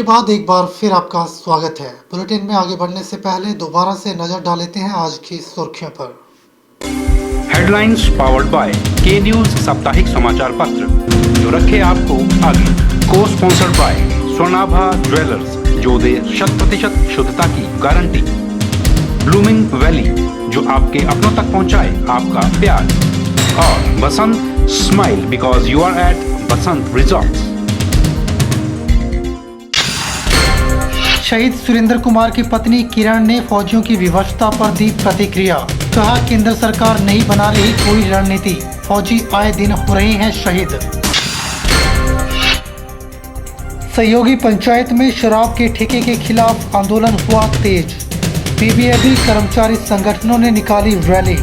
के बाद एक बार फिर आपका स्वागत है। बुलेटिन में आगे बढ़ने से पहले दोबारा से नजर डालते हैं आज की सुर्खियों पर। हेडलाइंस पावर्ड बाय के न्यूज साप्ताहिक समाचार पत्र जो रखे आपको आगे। को स्पॉन्सर्ड बाय स्वर्णाभा ज्वेलर्स जो दे 100% शुद्धता की गारंटी। ब्लूमिंग वैली जो आपके अपनों तक पहुंचाए आपका प्यार। और Basant smile because you are at Basant resorts. शहीद सुरेंद्र कुमार की पत्नी किरण ने फौजियों की विवशता पर दी प्रतिक्रिया। कहा, केंद्र सरकार नहीं बना रही कोई रणनीति, फौजी आए दिन हो रहे हैं शहीद। सहयोगी पंचायत में शराब के ठेके के खिलाफ आंदोलन हुआ तेज। बीबीएबी कर्मचारी संगठनों ने निकाली रैली।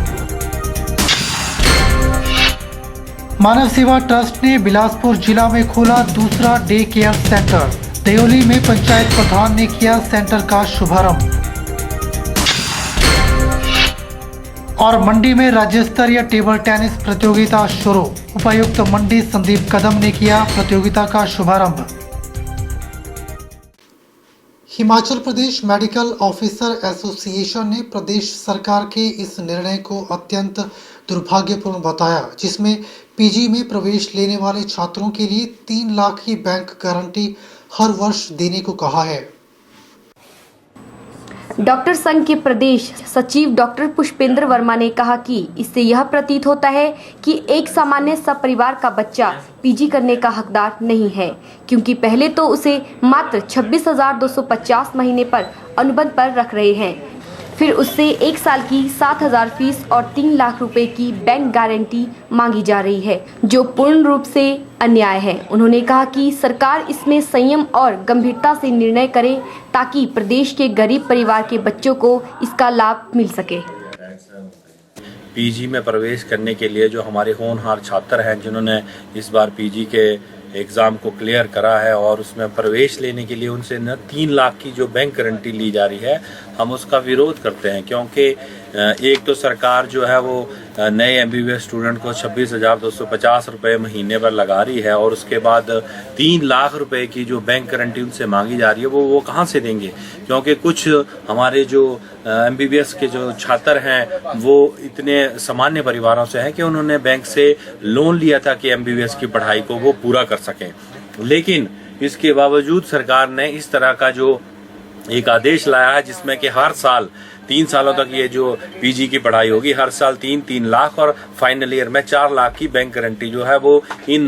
मानव सेवा ट्रस्ट ने बिलासपुर जिला में खोला दूसरा डे केयर सेंटर। दयोली में पंचायत प्रधान ने किया सेंटर का शुभारंभ। और मंडी में राज्य स्तरीय टेबल टेनिस प्रतियोगिता शुरू। उपायुक्त मंडी संदीप कदम ने किया प्रतियोगिता का शुभारंभ। Himachal Pradesh medical officer association ने प्रदेश सरकार के इस निर्णय को अत्यंत दुर्भाग्यपूर्ण बताया, जिसमें पीजी में प्रवेश लेने वाले छात्रों के लिए 3 लाख की बैंक गारंटी हर वर्ष देने को कहा है। डॉक्टर संघ के प्रदेश सचिव डॉक्टर पुष्पेंद्र वर्मा ने कहा कि इससे यह प्रतीत होता है कि एक सामान्य सपरिवार का बच्चा पीजी करने का हकदार नहीं है, क्योंकि पहले तो उसे मात्र 26,250 महीने पर अनुबंध पर रख रहे हैं, फिर उससे 1 साल की 7,000 फीस और 3 लाख रुपए की बैंक गारंटी मांगी जा रही है, जो पूर्ण रूप से अन्याय है। उन्होंने कहा कि सरकार इसमें संयम और गंभीरता से निर्णय करे ताकि प्रदेश के गरीब परिवार के बच्चों को इसका लाभ मिल सके। पीजी में प्रवेश करने के लिए जो हमारे होनहार छात्र हैं, जिन्होंने इस बार पीजी के एग्ज़ाम को क्लियर करा है और उसमें प्रवेश लेने के लिए उनसे न 3 लाख की जो बैंक गारंटी ली जा रही है, हम उसका विरोध करते हैं। क्योंकि एक तो सरकार जो है वो नए एमबीबीएस स्टूडेंट को 26,250 रुपये महीने पर लगा रही है और उसके बाद 3 लाख रुपए की जो बैंक गारंटी उनसे मांगी जा रही है वो कहाँ से देंगे? क्योंकि कुछ हमारे जो एमबीबीएस के जो छात्र हैं वो इतने सामान्य परिवारों से हैं कि उन्होंने बैंक से लोन लिया था कि एमबीबीएस की पढ़ाई को वो पूरा कर सकें, लेकिन इसके बावजूद सरकार ने इस तरह का जो एक आदेश लाया है जिसमें कि हर साल 3 सालों तक ये जो पीजी की पढ़ाई होगी, हर साल 3 लाख और फाइनल ईयर में 4 लाख की बैंक गारंटी जो है वो इन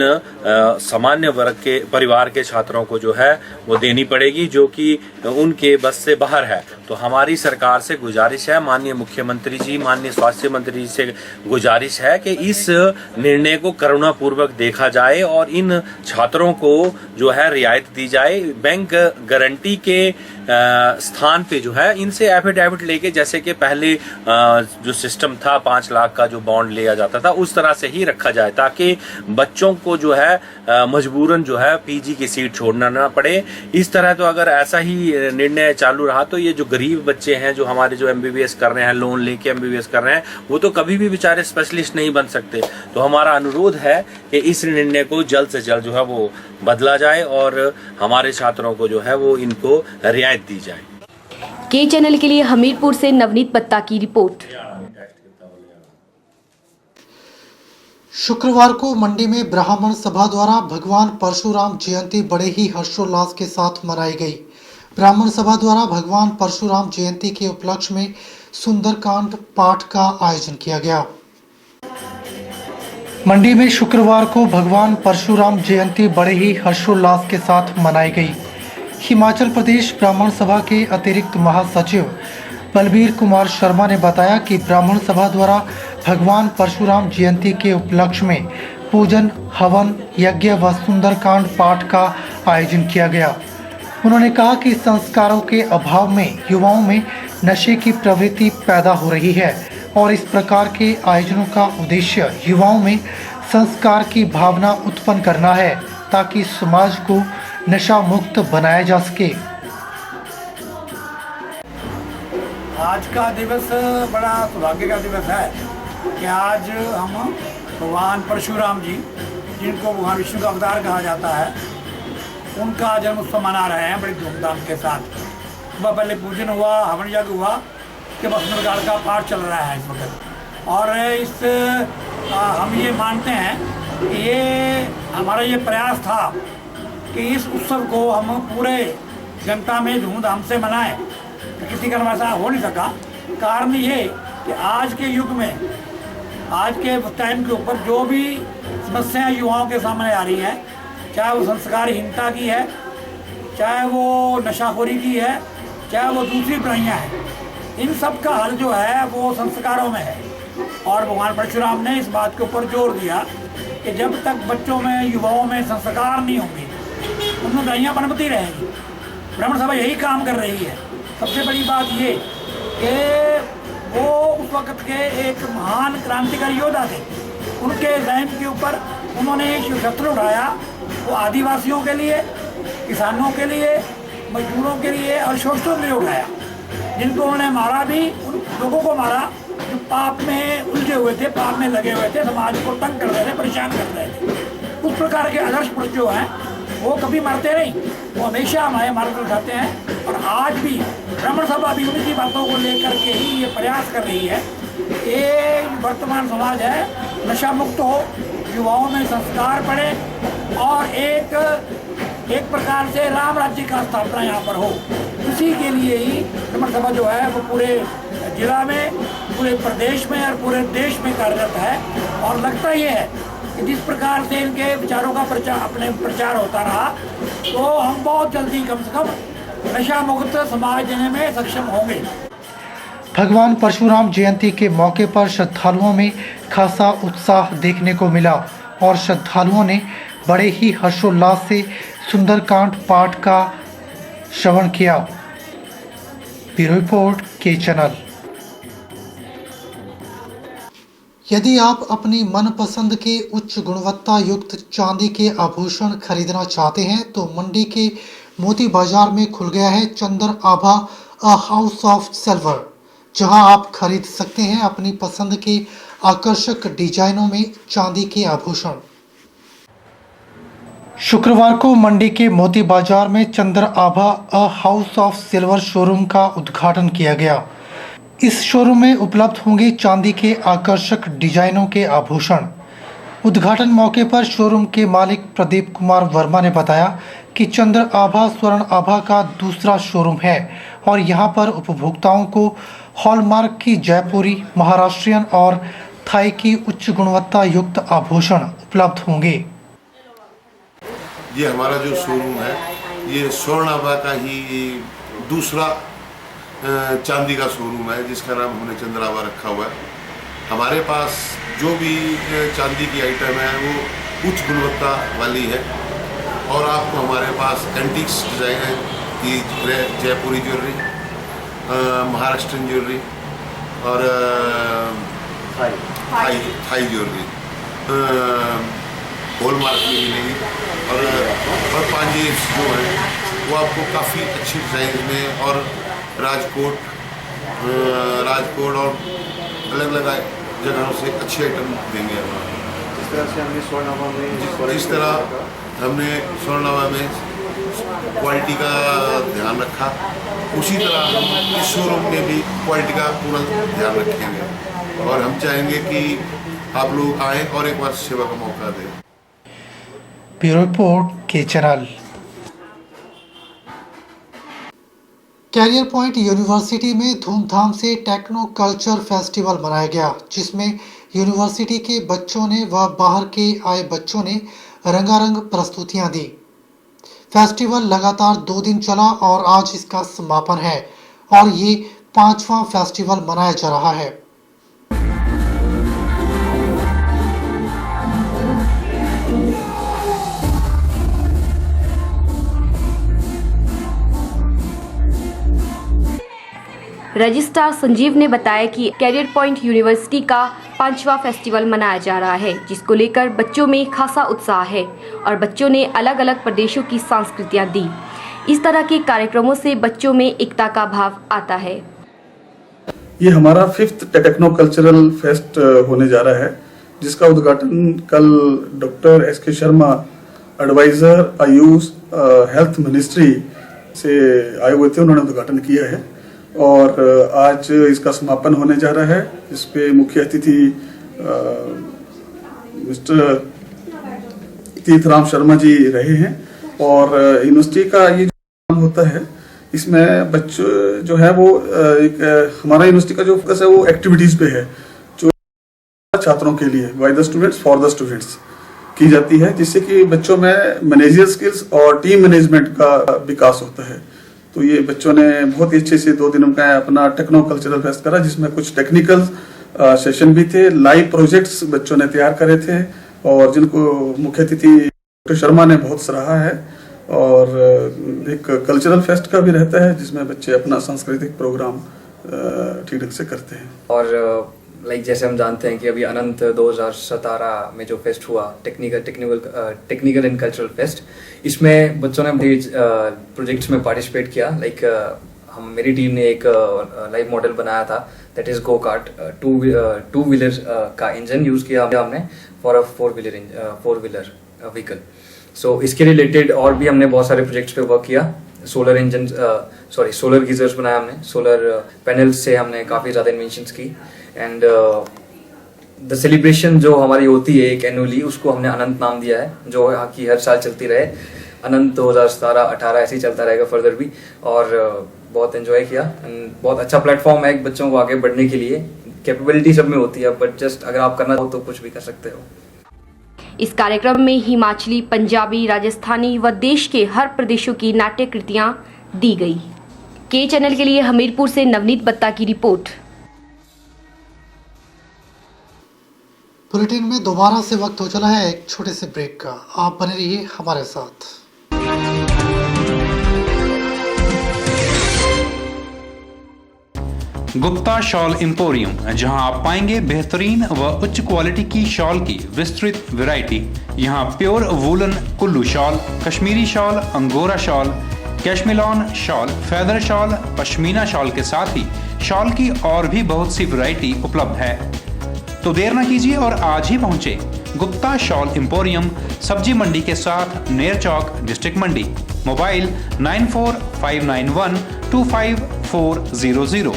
सामान्य वर्ग के परिवार के छात्रों को जो है वो देनी पड़ेगी, जो कि उनके बस से बाहर है। तो हमारी सरकार से गुजारिश है, माननीय मुख्यमंत्री जी, माननीय स्वास्थ्य मंत्री जी से गुजारिश है कि इस निर्णय को करुणापूर्वक देखा जाए और इन छात्रों को जो है रियायत दी जाए। बैंक गारंटी के स्थान पे जो है इनसे एफिडेविट लेके, जैसे कि पहले जो सिस्टम था 5 लाख का जो बॉन्ड लिया जाता था, उस तरह से ही रखा जाए ताकि बच्चों को जो है मजबूरन जो है पीजी की सीट छोड़ना ना पड़े। इस तरह तो अगर ऐसा ही निर्णय चालू रहा तो ये जो गरीब बच्चे हैं, जो हमारे जो एमबीबीएस कर रहे हैं, लोन लेके एमबीबीएस कर रहे हैं, वो तो कभी भी बेचारे स्पेशलिस्ट नहीं बन सकते। तो हमारा अनुरोध है कि इस निर्णय को जल्द से जल्द जो है वो बदला जाए और हमारे छात्रों को जो है वो इनको रियायत दी जाए। के चैनल के लिए हमीरपुर से नवनीत बत्ता की रिपोर्ट। शुक्रवार को मंडी में ब्राह्मण सभा द्वारा भगवान परशुराम जयंती बड़े ही हर्षोल्लास के साथ मनाई गई। ब्राह्मण सभा द्वारा भगवान परशुराम जयंती के उपलक्ष्य में सुंदरकांड पाठ का आयोजन किया गया। मंडी में शुक्रवार को भगवान परशुराम जयंती बड़े ही हर्षोल्लास के साथ मनाई गई। हिमाचल प्रदेश ब्राह्मण सभा के अतिरिक्त महासचिव बलबीर कुमार शर्मा ने बताया कि ब्राह्मण सभा द्वारा भगवान परशुराम जयंती के उपलक्ष्य में पूजन, हवन, यज्ञ व सुंदरकांड पाठ का आयोजन किया गया। उन्होंने कहा कि संस्कारों के अभाव में युवाओं में नशे की प्रवृत्ति पैदा हो रही है और इस प्रकार के आयोजनों का उद्देश्य युवाओं में संस्कार की भावना उत्पन्न करना है ताकि समाज को नशा मुक्त बनाया जा सके। आज का दिवस बड़ा सौभाग्य का दिवस है कि आज हम भगवान परशुराम जी, जिनको भगवान विष्णु का अवतार कहा जाता है, उनका जन्म उत्सव मना रहे हैं बड़ी धूमधाम के साथ। सुबह पहले पूजन हुआ, हवन यज्ञ हुआ, के बसंतगाड़ का पाठ चल रहा है इस वक्त। और हम ये मानते हैं कि ये हमारा ये प्रयास था कि इस उत्सव को हम पूरे जनता में धूमधाम से मनाएं। किसी कारण ऐसा हो नहीं सका। कारण ये कि आज के युग में, आज के टाइम के ऊपर जो भी समस्याएं युवाओं के सामने आ रही हैं, चाहे वो संस्कारहीनता की है, चाहे वो नशाखोरी की है, चाहे वो दूसरी बुराइयाँ हैं, इन सब का हल जो है वो संस्कारों में है। और भगवान परशुराम ने इस बात के ऊपर जोर दिया कि जब तक बच्चों में, युवाओं में संस्कार नहीं होंगे, उनमें बुराइयाँ पनपती रहेंगी। ब्राह्मण सभा यही काम कर रही है। सबसे बड़ी बात ये कि वो उस वक्त के एक महान क्रांतिकारी योद्धा थे। उनके जहन के ऊपर उन्होंने जो शस्त्र उठाया वो आदिवासियों के लिए, किसानों के लिए, मजदूरों के लिए और शोषितों के लिए उठाया, जिनको उन्होंने मारा भी, उन लोगों को मारा जो पाप में उलझे हुए थे, पाप में लगे हुए थे, समाज को तंग कर रहे थे, परेशान कर रहे थे। उस प्रकार के आदर्श पुरुष जो हैं वो कभी मरते नहीं, वो हमेशा हमारे मार्ग दिखाते हैं। और आज भी ब्राह्मण सभा भी उन्हीं की बातों को लेकर के ही ये प्रयास कर रही है। ये वर्तमान समाज है नशा मुक्त हो, युवाओं में संस्कार बढ़े और एक प्रकार से राम राज्य का स्थापना यहाँ पर हो। इसी के लिए ही ब्राह्मण सभा जो है वो पूरे जिला में, पूरे प्रदेश में और पूरे देश में कार्यरत है। और लगता ये है कि जिस प्रकार से इनके विचारों का प्रचार होता रहा, तो हम बहुत जल्दी कम से कम नशा मुक्त समाज देने में सक्षम होंगे। भगवान परशुराम जयंती के मौके पर श्रद्धालुओं में खासा उत्साह देखने को मिला और श्रद्धालुओं ने बड़े ही हर्षोल्लास से सुंदरकांड पाठ का श्रवण किया। ब्यूरो रिपोर्ट के चैनल। यदि आप अपनी मनपसंद के उच्च गुणवत्ता युक्त चांदी के आभूषण खरीदना चाहते हैं तो मंडी के मोती बाजार में खुल गया है चंद्र Abha a house of silver, जहां आप खरीद सकते हैं अपनी पसंद के आकर्षक डिजाइनों में चांदी के आभूषण। शुक्रवार को मंडी के मोती बाजार में Chandra Abha a house of silver showroom का उद्घाटन किया गया। इस शोरूम में उपलब्ध होंगे चांदी के आकर्षक डिजाइनों के आभूषण। उद्घाटन मौके पर शोरूम के मालिक प्रदीप कुमार वर्मा ने बताया कि चंद्र आभा स्वर्ण आभा का दूसरा शोरूम है और यहां पर उपभोक्ताओं को हॉलमार्क की जयपुरी, महाराष्ट्रियन और थाई की उच्च गुणवत्ता युक्त आभूषण उपलब्ध होंगे। ये हमारा जो शोरूम है ये स्वर्ण आभा का ही दूसरा चांदी का शोरूम है, जिसका नाम हमने चंद्र आभा रखा हुआ है। हमारे पास जो भी चांदी की आइटम है वो उच्च गुणवत्ता वाली है और आपको हमारे पास एंटीक्स डिजाइन की जयपुरी ज्वेलरी, महाराष्ट्रियन ज्वेलरी और थाई ज्वेलरी हॉलमार्क में मिलेगी और पांजेब जो है वो आपको काफ़ी अच्छी डिज़ाइन में और राजकोट और अलग अलग जगहों से अच्छी आइटम देंगे। जिस तरह से हमने स्वर्णआभा में जिस तरह हमने स्वर्णआभा में क्वालिटी का ध्यान रखा, उसी तरह हम इस शोरूम में भी क्वालिटी का पूरा ध्यान रखेंगे और हम चाहेंगे कि आप लोग आएँ और एक बार सेवा का मौका दें। ब्यूरो रिपोर्ट के चैनल। कैरियर पॉइंट यूनिवर्सिटी में धूमधाम से टेक्नो कल्चर फेस्टिवल मनाया गया, जिसमें यूनिवर्सिटी के बच्चों ने व बाहर के आए बच्चों ने रंगारंग प्रस्तुतियां दी। फेस्टिवल लगातार 2 दिन चला और आज इसका समापन है और ये 5वां फेस्टिवल मनाया जा रहा है। रजिस्ट्रार संजीव ने बताया कि कैरियर पॉइंट यूनिवर्सिटी का 5वां फेस्टिवल मनाया जा रहा है, जिसको लेकर बच्चों में खासा उत्साह है और बच्चों ने अलग अलग प्रदेशों की संस्कृतियां दी। इस तरह के कार्यक्रमों से बच्चों में एकता का भाव आता है। ये हमारा 5th टेक्नो कल्चरल फेस्ट होने जा रहा है, जिसका उद्घाटन कल doctor S K Sharma, adviser AYUSH health ministry से आए हुए थे, उन्होंने उद्घाटन किया है और आज इसका समापन होने जा रहा है। इस पे मुख्य अतिथि मिस्टर तीर्थराम शर्मा जी रहे हैं और यूनिवर्सिटी का ये जो काम होता है इसमें बच्चों जो है वो एक हमारा यूनिवर्सिटी का जो फोकस है वो एक्टिविटीज पे है जो छात्रों के लिए by the students for the students की जाती है, जिससे कि बच्चों में मैनेजर स्किल्स और टीम मैनेजमेंट का विकास होता है। तो ये बच्चों ने बहुत ही अच्छे से 2 दिनों का अपना टेक्नो कल्चरल फेस्ट करा, जिसमें कुछ टेक्निकल सेशन भी थे, लाइव प्रोजेक्ट्स बच्चों ने तैयार करे थे और जिनको मुख्य अतिथि डॉक्टर शर्मा ने बहुत सराहा है। और एक कल्चरल फेस्ट का भी रहता है जिसमें बच्चे अपना सांस्कृतिक प्रोग्राम ठीक ढंग से करते हैं। और जैसे हम जानते हैं कि अभी अनंत 2017 में जो फेस्ट हुआ टेक्निकल एंड कल्चरल फेस्ट, इसमें बच्चों ने प्रोजेक्ट्स में पार्टिसिपेट किया। मेरी टीम ने एक लाइव मॉडल बनाया था, that is go kart. 2 wheeler का इंजन यूज किया हमने फॉर अ 4 व्हीलर व्हीकल। सो इसके रिलेटेड और भी हमने बहुत सारे प्रोजेक्ट्स पे वर्क किया। सोलर गीजर्स बनाया हमने, सोलर पैनल्स से हमने काफी ज्यादा इन्वेंशंस की। एंड द सेलिब्रेशन जो हमारी होती है एक एनुअली, उसको हमने अनंत नाम दिया है, जो कि हर साल चलती रहे। अनंत 2017-18 ऐसे ही चलता रहेगा फर्दर भी। और बहुत एंजॉय किया। बहुत अच्छा प्लेटफॉर्म है बच्चों को आगे बढ़ने के लिए। कैपेबिलिटी सब में होती है, बट जस्ट अगर आप करना हो तो कुछ भी कर सकते हो। इस कार्यक्रम में हिमाचली, पंजाबी, राजस्थानी व देश के हर प्रदेशों की नाट्य कृतियां दी गई। के चैनल के लिए हमीरपुर से नवनीत बत्ता की रिपोर्ट। बुलेटिन में दोबारा से वक्त हो चला है एक छोटे से ब्रेक का। आप बने रहिए हमारे साथ। गुप्ता शॉल एम्पोरियम, जहां आप पाएंगे बेहतरीन व उच्च क्वालिटी की शॉल की विस्तृत वैरायटी। यहां pure woolen Kullu shawl, Kashmiri shawl, angora shawl, cashmilon shawl, feather shawl, pashmina shawl के साथ ही शॉल की और भी बहुत सी वैरायटी उपलब्ध है। तो देर न कीजिए और आज ही पहुंचे गुप्ता शॉल एम्पोरियम, सब्जी मंडी के साथ नेर चौक, डिस्ट्रिक्ट मंडी। मोबाइल 9459125400।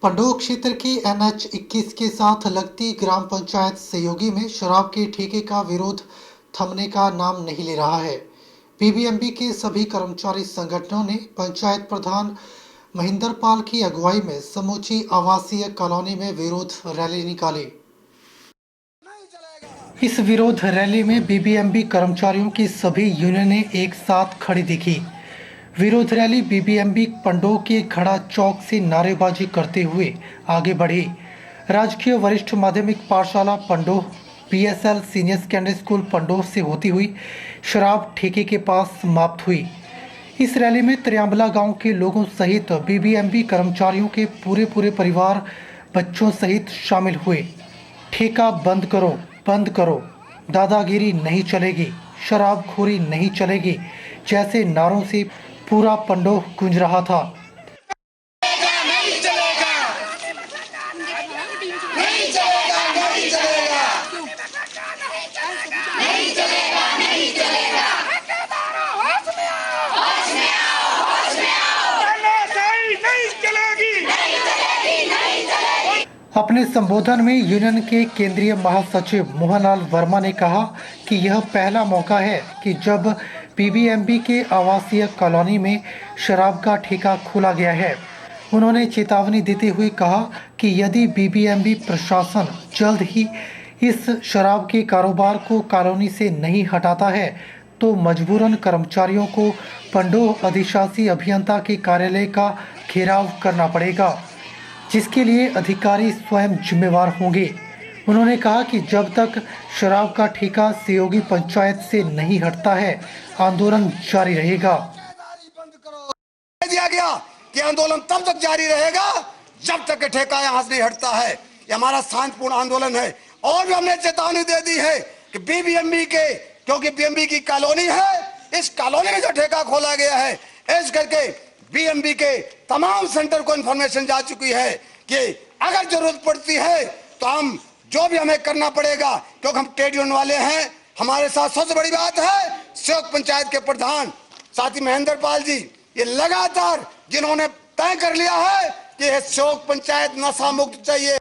पंडोह क्षेत्र के NH 21 के साथ लगती ग्राम पंचायत सहयोगी में शराब के ठेके का विरोध थमने का नाम नहीं ले रहा है। PBMB के सभी कर्मचारी संगठनों ने पंचायत प्रधान महेंद्र पाल की अगुवाई में समूची आवासीय कॉलोनी में विरोध रैली निकाली। इस विरोध रैली में BBMB कर्मचारियों की सभी यूनियनें एक साथ खड़ी दिखी। विरोध रैली BBMB पंडोह के खड़ा चौक से नारेबाजी करते हुए आगे बढ़ी। राजकीय वरिष्ठ माध्यमिक पाठशाला Pandoh, PSL senior secondary school Pandoh से होती हुई शराब ठेके के पास समाप्त हुई। इस रैली में त्रियांबला गांव के लोगों सहित BBMB कर्मचारियों के पूरे परिवार, बच्चों सहित शामिल हुए। ठेका बंद करो, दादागिरी नहीं चलेगी, शराबखोरी नहीं चलेगी जैसे नारों से पूरा पंडोह गूंज रहा था। अपने संबोधन में यूनियन के केंद्रीय महासचिव मोहनलाल वर्मा ने कहा कि यह पहला मौका है कि जब BBMB के आवासीय कॉलोनी में शराब का ठेका खोला गया है। उन्होंने चेतावनी देते हुए कहा कि यदि BBMB प्रशासन जल्द ही इस शराब के कारोबार को कॉलोनी से नहीं हटाता है तो मजबूरन कर्मचारियों को पंडोह अधिशासी अभियंता के कार्यालय का घेराव करना पड़ेगा, जिसके लिए अधिकारी स्वयं जिम्मेवार होंगे। उन्होंने कहा कि जब तक शराब का ठेका सहयोगी पंचायत से नहीं हटता है, आंदोलन जारी रहेगा। दिया गया कि आंदोलन तब तक जारी रहेगा जब तक ठेका यहाँ से नहीं हटता है। ये हमारा शांतिपूर्ण आंदोलन है। और भी हमने चेतावनी दे दी है कि BBMB के, क्योंकि BBMB की कॉलोनी है, इस कॉलोनी में जो ठेका खोला गया है, इस करके BBMB के तमाम सेंटर को इंफॉर्मेशन जा चुकी है कि अगर जरूरत पड़ती है तो हम जो भी हमें करना पड़ेगा, क्योंकि हम ट्रेड यूनियन वाले हैं। हमारे साथ सबसे बड़ी बात है सेवक पंचायत के प्रधान साथी महेंद्र पाल जी, ये लगातार जिन्होंने तय कर लिया है कि यह सेवक पंचायत नशा मुक्त चाहिए।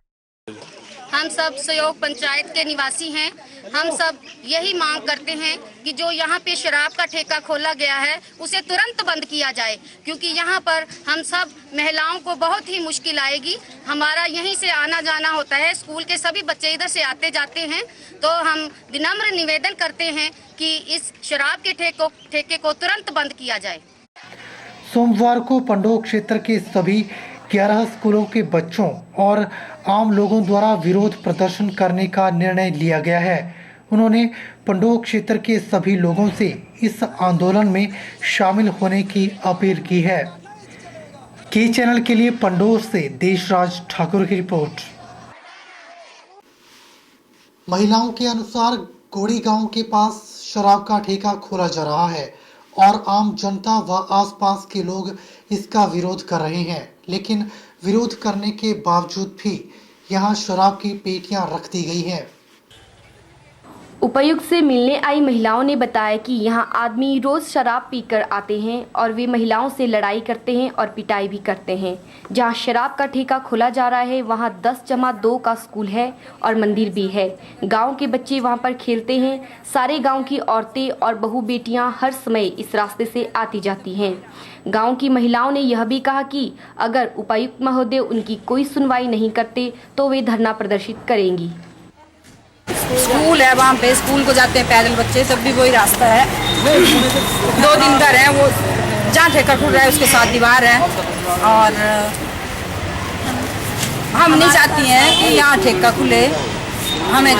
हम सब सहयोग पंचायत के निवासी हैं। हम सब यही मांग करते हैं कि जो यहाँ पे शराब का ठेका खोला गया है उसे तुरंत बंद किया जाए, क्योंकि यहाँ पर हम सब महिलाओं को बहुत ही मुश्किल आएगी। हमारा यहीं से आना जाना होता है, स्कूल के सभी बच्चे इधर से आते जाते हैं। तो हम विनम्र निवेदन करते हैं कि इस शराब के ठेके को तुरंत बंद किया जाए। सोमवार को पंडोह क्षेत्र के सभी 11 स्कूलों के बच्चों और आम लोगों द्वारा विरोध प्रदर्शन करने का निर्णय लिया गया है। उन्होंने पंडोह क्षेत्र के सभी लोगों से इस आंदोलन में शामिल होने की अपील की है। के चैनल के लिए पंडोह से देशराज ठाकुर की रिपोर्ट। महिलाओं के अनुसार गोड़ी गांव के पास शराब का ठेका खोला जा रहा है और आम जनता व आसपास के लोग इसका विरोध कर रहे हैं, लेकिन विरोध करने के बावजूद भी यहां शराब की पेटियां रख दी गई हैं। उपायुक्त से मिलने आई महिलाओं ने बताया कि यहां आदमी रोज शराब पीकर आते हैं और वे महिलाओं से लड़ाई करते हैं और पिटाई भी करते हैं। जहां शराब का ठेका खोला जा रहा है वहां 10-2 का स्कूल है और मंदिर भी है। गांव के बच्चे वहां पर खेलते हैं। सारे गांव की औरतें और बहू बेटियां हर समय इस रास्ते से आती जाती हैं। गांव की महिलाओं ने यह भी कहा कि अगर उपायुक्त महोदय उनकी कोई सुनवाई नहीं करते तो वे धरना प्रदर्शित करेंगी। स्कूल है, वहाँ पे स्कूल को जाते हैं पैदल बच्चे, सब भी वही रास्ता है। 2 दिन का है वो, जहाँ ठेका खुल रहा है उसके साथ दीवार है और हम नहीं चाहती हैं कि यहाँ ठेका खुले। हमें एक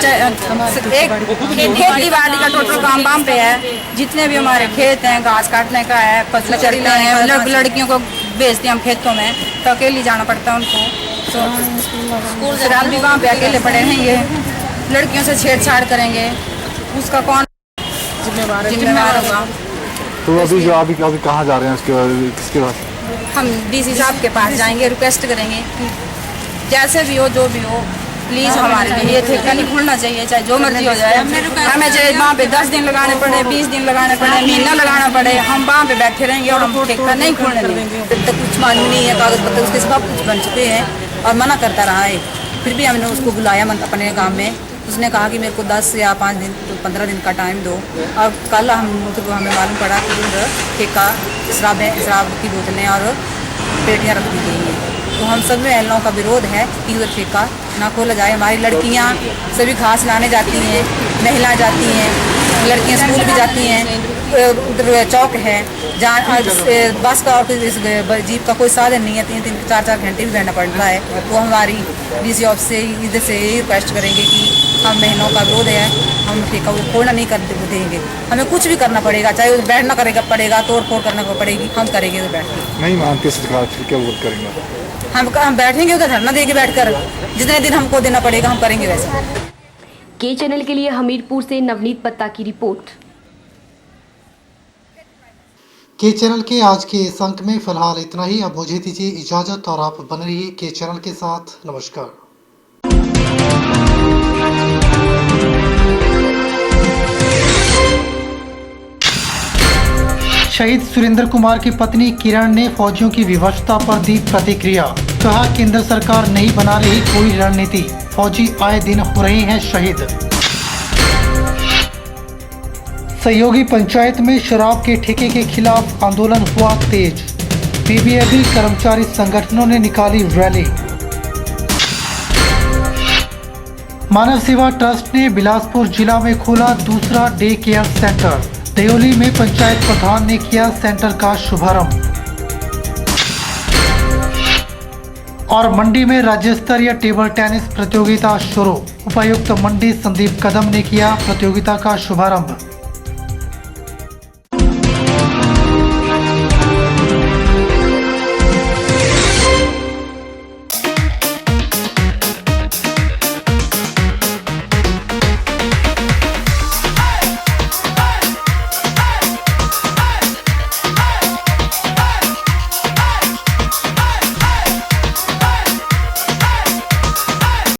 खेती बाड़ी का टोटल काम बाम पे है। जितने भी हमारे खेत हैं घास काटने का है, फसल चढ़ते हैं, लड़कियों को भेजते हैं हम खेतों में, तो अकेले जाना पड़ता है उनको। स्कूल से भी वहाँ पे अकेले पड़े हैं। ये लड़कियों से छेड़छाड़ करेंगे, उसका कौन जिम्मेवार होगा? तो अभी कहाँ जा रहे हैं किसके पास? हम डीसी साहब के पास जाएंगे, रिक्वेस्ट करेंगे कि जैसे भी हो जो भी हो प्लीज़ हमारे लिए ये ठेका नहीं खोलना चाहिए, चाहे जो मर्जी हो जाए। हमें चाहे वहाँ पे 10 दिन लगाने पड़े, 20 दिन लगाने पड़े, महीना लगाना पड़े, हम वहाँ पे बैठे रहेंगे और हम ठेका नहीं खोलने देंगे। जब तक कुछ मालूम नहीं है, कागज पत्र उसके सब कुछ बन चुके हैं और मना करता रहा है। फिर भी हमने उसको बुलाया अपने गाँव में। उसने कहा कि मेरे को 10 या 5 दिन 15 दिन का टाइम दो। और कल हमें मालूम पड़ा कि ठेका शराब की बोतलें और पेटियाँ रख दी गई हैं। तो हम सब में महिलाओं का विरोध है कि उधर ठेका ना खोला जाए। हमारी लड़कियाँ सभी घास लाने जाती हैं, महिलाएं जाती हैं, लड़कियाँ स्कूल भी जाती हैं। उधर चौक है जहाँ बस का और इस जीप का कोई साधन नहीं है, 3-3 4-4 घंटे भी बैठना पड़ता है। तो हमारी डीसी ऑफिस से इधर से यही रिक्वेस्ट करेंगे कि हम महिलाओं का विरोध है, हम ठेका खोलना नहीं कर देंगे। हमें कुछ भी करना पड़ेगा, चाहे बैठना पड़ेगा, तोड़ फोड़ करना पड़ेगी, हम करेंगे उधर बैठ के। नहीं मानते सरकार, फिर क्या वोट करेंगे? हम बैठेंगे उधर धरना देके बैठकर, जितने दिन हमको देना पड़ेगा हम करेंगे वैसे। के चैनल के लिए हमीरपुर से नवनीत पत्ता की रिपोर्ट। के चैनल के आज के इस अंक में फिलहाल इतना ही। अब मुझे दीजिए इजाजत और आप बने रहिए के चैनल के साथ। नमस्कार। शहीद सुरेंद्र कुमार की पत्नी किरण ने फौजियों की विवशता पर दी प्रतिक्रिया। कहा केंद्र सरकार नहीं बना रही कोई रणनीति, फौजी आए दिन हो रहे हैं शहीद। सहयोगी पंचायत में शराब के ठेके के खिलाफ आंदोलन हुआ तेज। बीबीएबी कर्मचारी संगठनों ने निकाली रैली। मानव सेवा ट्रस्ट ने बिलासपुर जिला में खोला दूसरा डे केयर सेंटर। दयोली में पंचायत प्रधान ने किया सेंटर का शुभारंभ। और मंडी में राज्य स्तरीय टेबल टेनिस प्रतियोगिता शुरू। उपायुक्त मंडी संदीप कदम ने किया प्रतियोगिता का शुभारंभ।